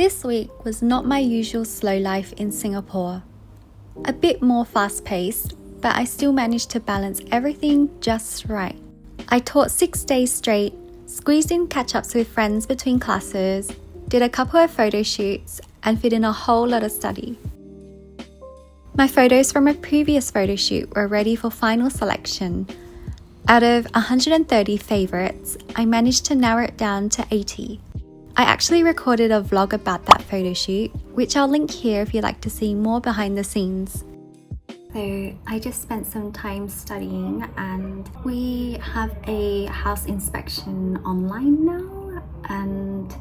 This week was not my usual slow life in Singapore. A bit more fast-paced, but I still managed to balance everything just right. I taught 6 days straight, squeezed in catch-ups with friends between classes, did a couple of photo shoots, and fit in a whole lot of study. My photos from a previous photo shoot were ready for final selection. Out of 130 favourites, I managed to narrow it down to 80. I actually recorded a vlog about that photo shoot, which I'll link here if you'd like to see more behind the scenes. So I just spent some time studying, and we have a house inspection online now, and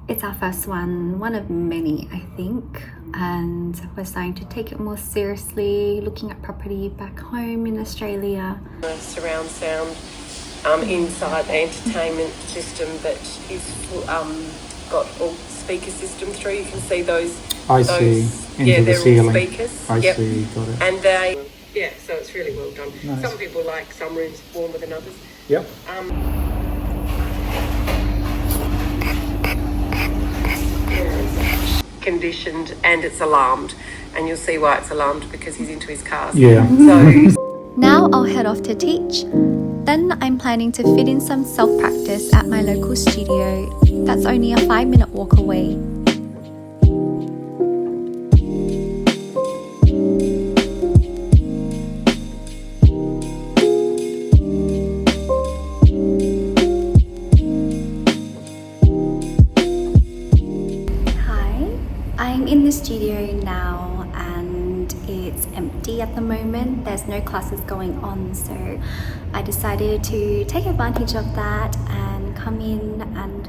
it's our first one of many, I think, and we're starting to take it more seriously, looking at property back home in Australia. Surround sound inside the entertainment system that is got all speaker system through. You can see those. I see. Into the ceiling. All speakers. I see. Got it. And so it's really well done. Nice. Some people like some rooms warmer than others. Yep. Conditioned, and it's alarmed, and you'll see why it's alarmed because he's into his cars. Yeah. So now I'll head off to teach. Then I'm planning to fit in some self-practice at my local studio that's only a 5-minute walk away. Hi, I'm in the studio now and it's empty at the moment. There's no classes going on, so I decided to take advantage of that and come in and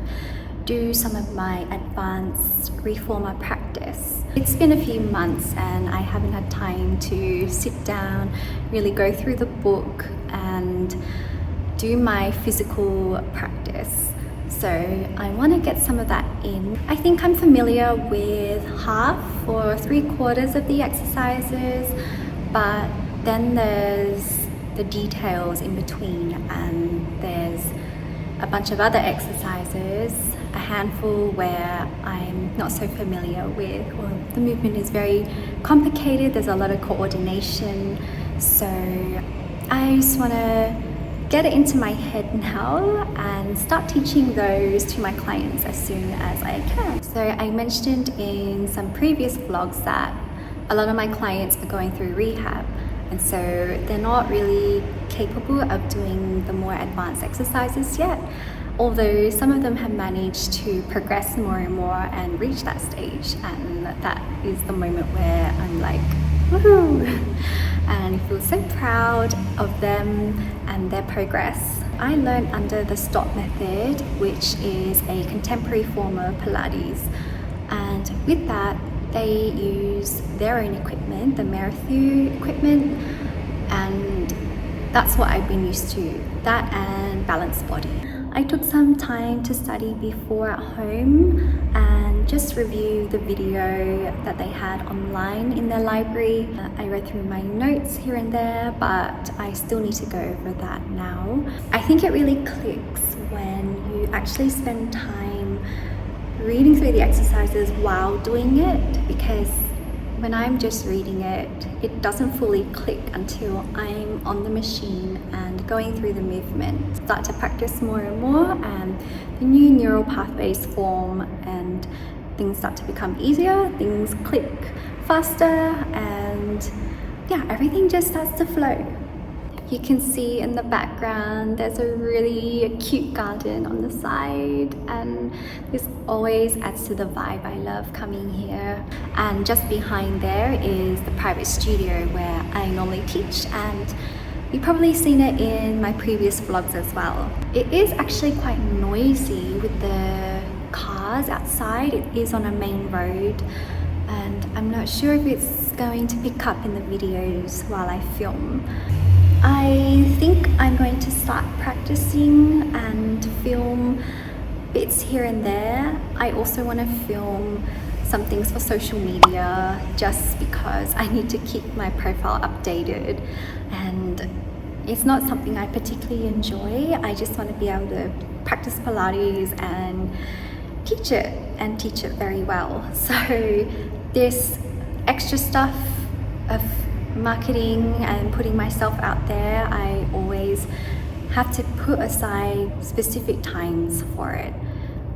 do some of my advanced reformer practice. It's been a few months and I haven't had time to sit down, really go through the book and do my physical practice. So I want to get some of that in. I think I'm familiar with half or 3/4 of the exercises, but then there's the details in between, and there's a bunch of other exercises, a handful where I'm not so familiar with, or the movement is very complicated, there's a lot of coordination, so I just want to get it into my head now and start teaching those to my clients as soon as I can. So I mentioned in some previous vlogs that a lot of my clients are going through rehab, and so they're not really capable of doing the more advanced exercises yet, although some of them have managed to progress more and more and reach that stage, and that is the moment where I'm like, woohoo! And I feel so proud of them and their progress. I learned under the STOP method, which is a contemporary form of Pilates, and with that they use their own equipment, the Ragu equipment, and that's what I've been used to, that and balanced body. I took some time to study before at home and just review the video that they had online in their library. I read through my notes here and there, but I still need to go over that now. I think it really clicks when you actually spend time reading through the exercises while doing it, because when I'm just reading it, it doesn't fully click until I'm on the machine and going through the movement. Start to practice more and more, and the new neural pathways form and things start to become easier, things click faster, and yeah, everything just starts to flow. You can see in the background there's a really cute garden on the side, and this always adds to the vibe. I love coming here. And just behind there is the private studio where I normally teach, and you've probably seen it in my previous vlogs as well. It is actually quite noisy with the cars outside. It is on a main road, and I'm not sure if it's going to pick up in the videos while I film. I think I'm going to start practicing and film bits here and there. I also want to film some things for social media just because I need to keep my profile updated, and it's not something I particularly enjoy. I just want to be able to practice Pilates and keep teach it and teach it very well. So this extra stuff of marketing and putting myself out there, I always have to put aside specific times for it,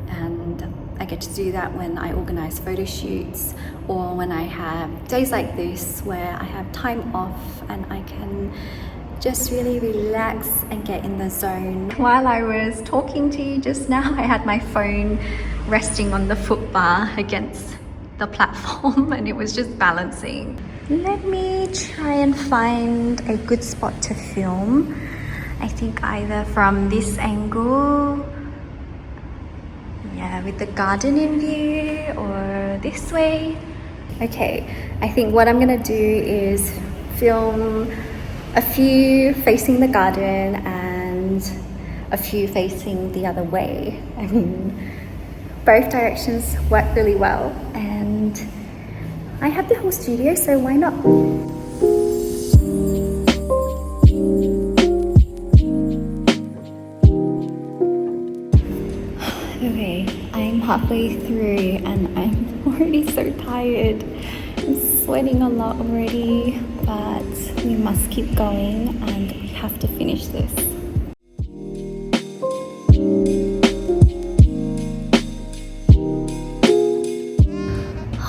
and I get to do that when I organize photo shoots or when I have days like this where I have time off and I can just really relax and get in the zone. While I was talking to you just now, I had my phone resting on the footbar against the platform and it was just balancing. Let me try and find a good spot to film. I think either from this angle, yeah, with the garden in view, or this way. Okay, I think what I'm gonna do is film a few facing the garden and a few facing the other way. I mean, both directions work really well, and I have the whole studio, so why not? Okay, I'm halfway through and I'm already so tired. I'm sweating a lot already, but we must keep going and we have to finish this.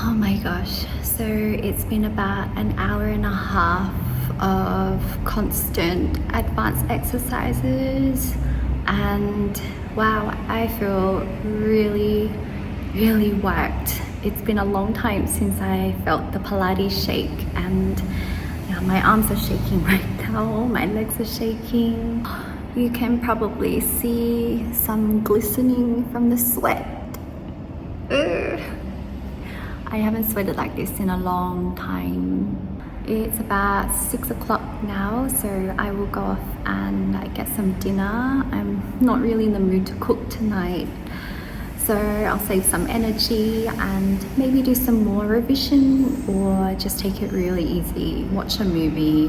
Oh my gosh, so it's been about an hour and a half of constant advanced exercises, and wow, I feel really worked. It's been a long time since I felt the Pilates shake, and yeah, my arms are shaking right now, my legs are shaking. You can probably see some glistening from the sweat. Ugh. I haven't sweated like this in a long time. It's about 6 o'clock now, so I will go off and get some dinner. I'm not really in the mood to cook tonight, so I'll save some energy and maybe do some more revision or just take it really easy, watch a movie,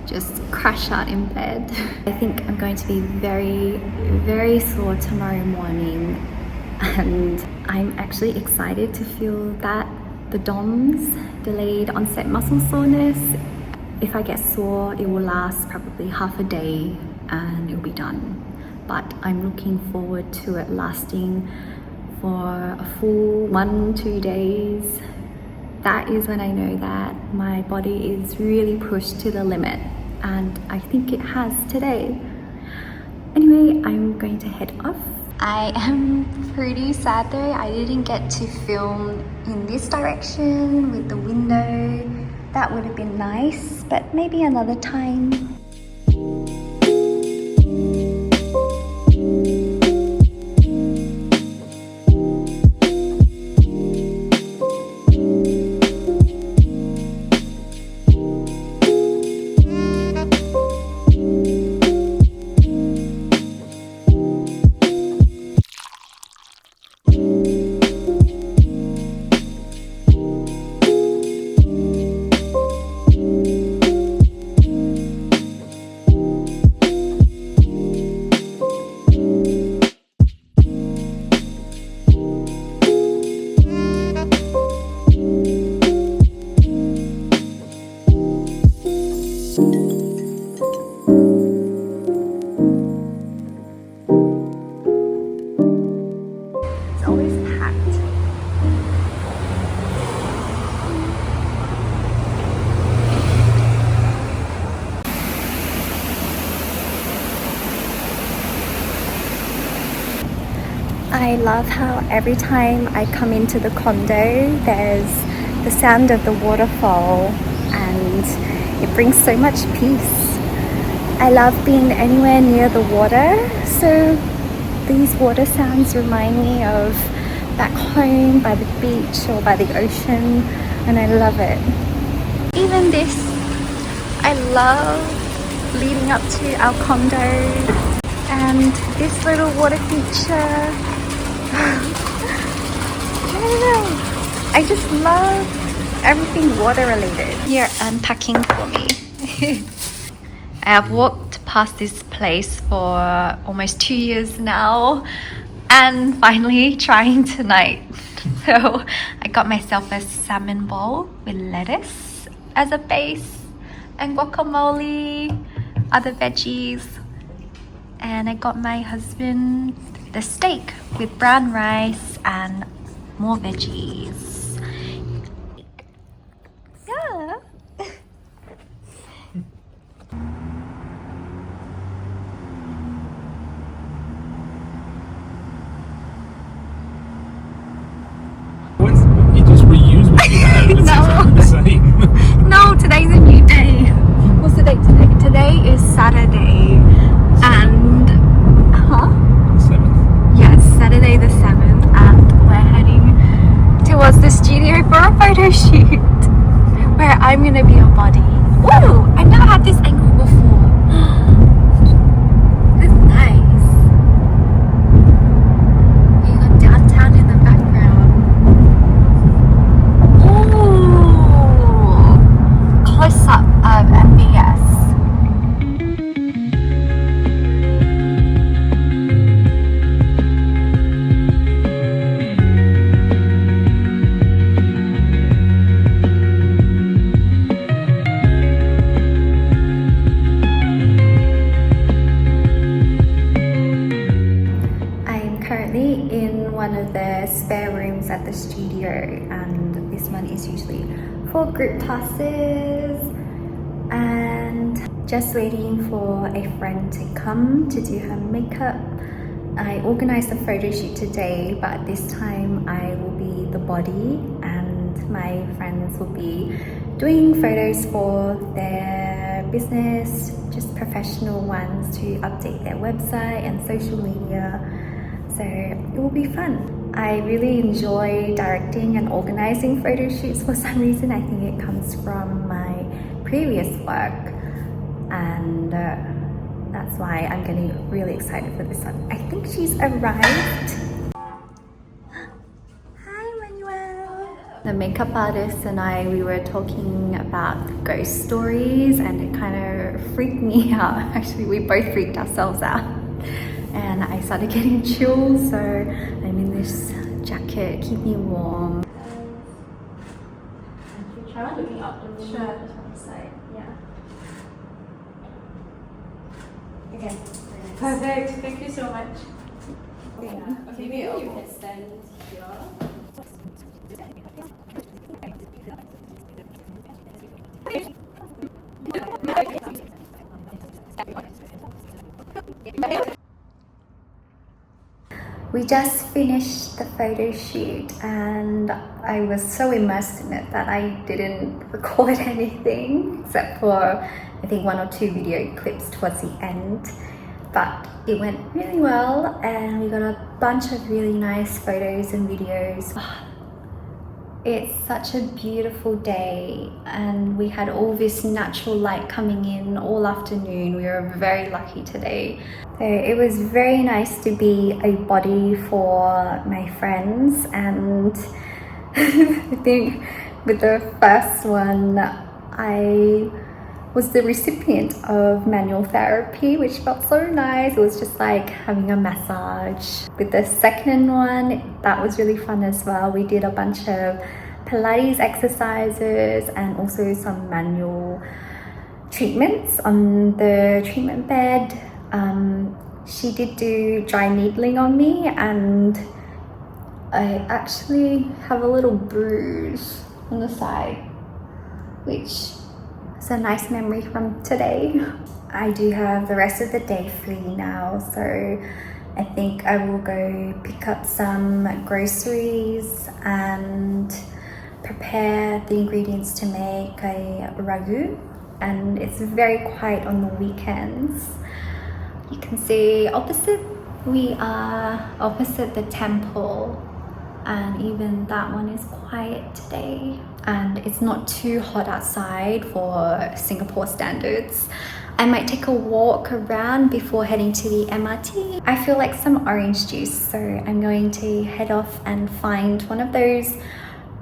just crash out in bed. I think I'm going to be very sore tomorrow morning, and I'm actually excited to feel that the DOMS, delayed onset muscle soreness. If I get sore, it will last probably half a day and it'll be done. But I'm looking forward to it lasting for a full 1-2 days. That is when I know that my body is really pushed to the limit, and I think it has today. Anyway, I'm going to head off. I am pretty sad though, I didn't get to film in this direction with the window. That would have been nice, but maybe another time. I love how every time I come into the condo, there's the sound of the waterfall and it brings so much peace. I love being anywhere near the water, so these water sounds remind me of back home by the beach or by the ocean, and I love it. Even this, I love leading up to our condo and this little water feature. I don't know, I just love everything water related. You're unpacking for me. I have walked past this place for almost 2 years now, And finally trying tonight. So I got myself a salmon bowl with lettuce as a base and guacamole, other veggies. And I got my husband the steak with brown rice and more veggies. Yeah. You just reuse what you have. It's exactly the same. No, today's a new day. What's the date today? Today is Saturday. And yes, Saturday the 7th, and we're heading towards the studio for a photo shoot where I'm gonna be a body. Ooh, I've never had this angle before. This is nice. You got downtown in the background. Ooh, close up of MBS. One of the spare rooms at the studio, and this one is usually for group classes, and just waiting for a friend to come to do her makeup. I organized a photo shoot today, but this time I will be the body and my friends will be doing photos for their business, just professional ones to update their website and social media. So it will be fun. I really enjoy directing and organizing photo shoots for some reason. I think it comes from my previous work, and that's why I'm getting really excited for this one. I think she's arrived. Hi, Manuel. The makeup artist and I, we were talking about ghost stories, and it kind of freaked me out. Actually, we both freaked ourselves out. And I started getting chills, so I'm in this jacket, keep me warm. Try looking up the shirt on the side, yeah. Okay. Perfect, thank you so much. Okay, maybe you can stand here. We just finished the photo shoot and I was so immersed in it that I didn't record anything except for I think 1 or 2 video clips towards the end. But it went really well and we got a bunch of really nice photos and videos. It's such a beautiful day and we had all this natural light coming in all afternoon. We were very lucky today. So it was very nice to be a body for my friends, and I think with the first one I was the recipient of manual therapy, which felt so nice. It was just like having a massage. With the second one, that was really fun as well. We did a bunch of Pilates exercises and also some manual treatments on the treatment bed. She did do dry needling on me and I actually have a little bruise on the side, which is a nice memory from today. I do have the rest of the day free now, so I think I will go pick up some groceries and prepare the ingredients to make a ragu, and it's very quiet on the weekends. You can see we are opposite the temple, and even that one is quiet today, and it's not too hot outside for Singapore standards. I might take a walk around before heading to the MRT. I feel like some orange juice, so I'm going to head off and find one of those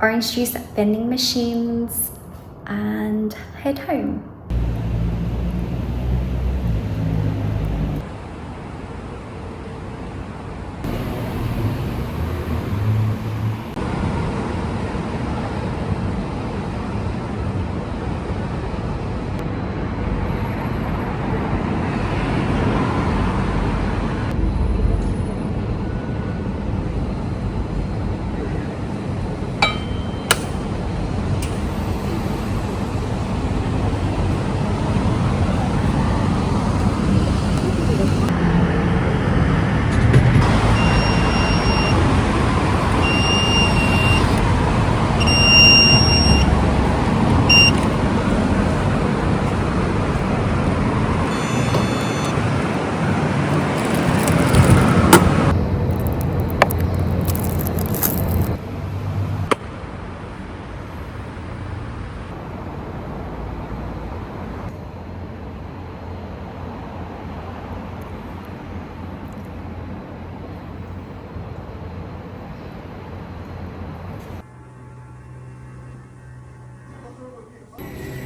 orange juice vending machines and head home.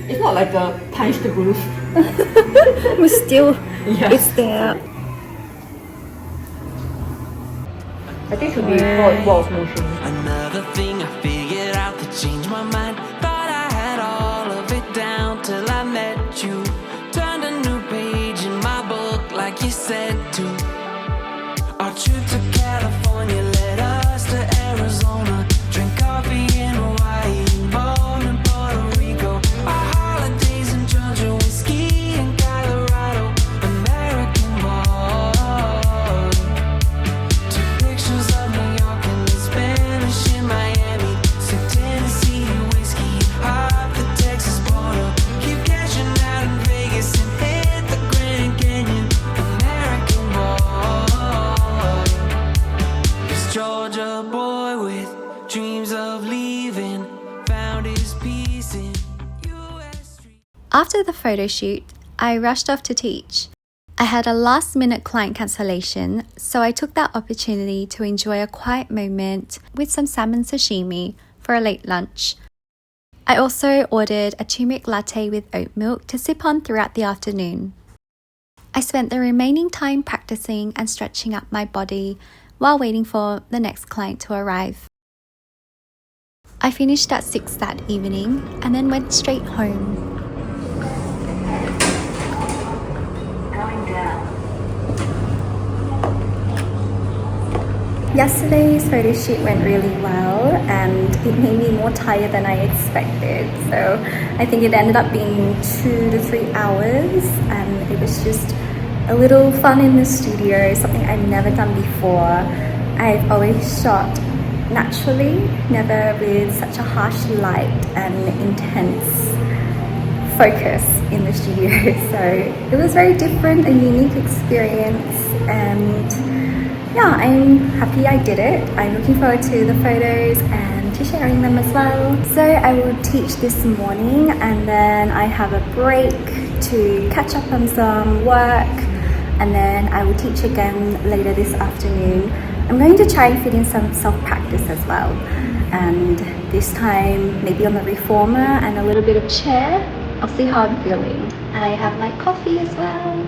It's not like a punched bruise. But still, Yeah. it's there. I think it should be walls motion. Another thing I figured out that changed my mind. Thought I had all of it down till I met you. Turned a new page in my book like you said to. Our trip to California led us to Arizona. Drink coffee in Hawaii, moan in Puerto Rico. Our holidays in Georgia, whiskey in Colorado. American boy. Took pictures of New York and the Spanish in Miami. Sick Tennessee whiskey, hop the Texas border. Keep cashing out in Vegas and hit the Grand Canyon. American boy. This Georgia boy with dreams of leaving found his peace in US Street. After the photo shoot, I rushed off to teach. I had a last-minute client cancellation, so I took that opportunity to enjoy a quiet moment with some salmon sashimi for a late lunch. I also ordered a turmeric latte with oat milk to sip on throughout the afternoon. I spent the remaining time practicing and stretching up my body while waiting for the next client to arrive. I finished at 6 that evening and then went straight home. Yesterday's photo shoot went really well and it made me more tired than I expected. So I think it ended up being 2 to 3 hours and it was just a little fun in the studio, something I've never done before. I've always shot naturally, never with such a harsh light and intense focus in the studio. So it was very different, a unique experience, and yeah, I'm happy I did it. I'm looking forward to the photos and to sharing them as well. So I will teach this morning and then I have a break to catch up on some work and then I will teach again later this afternoon. I'm going to try and fit in some self-practice as well. And this time maybe on the reformer and a little bit of chair. I'll see how I'm feeling. I have my coffee as well.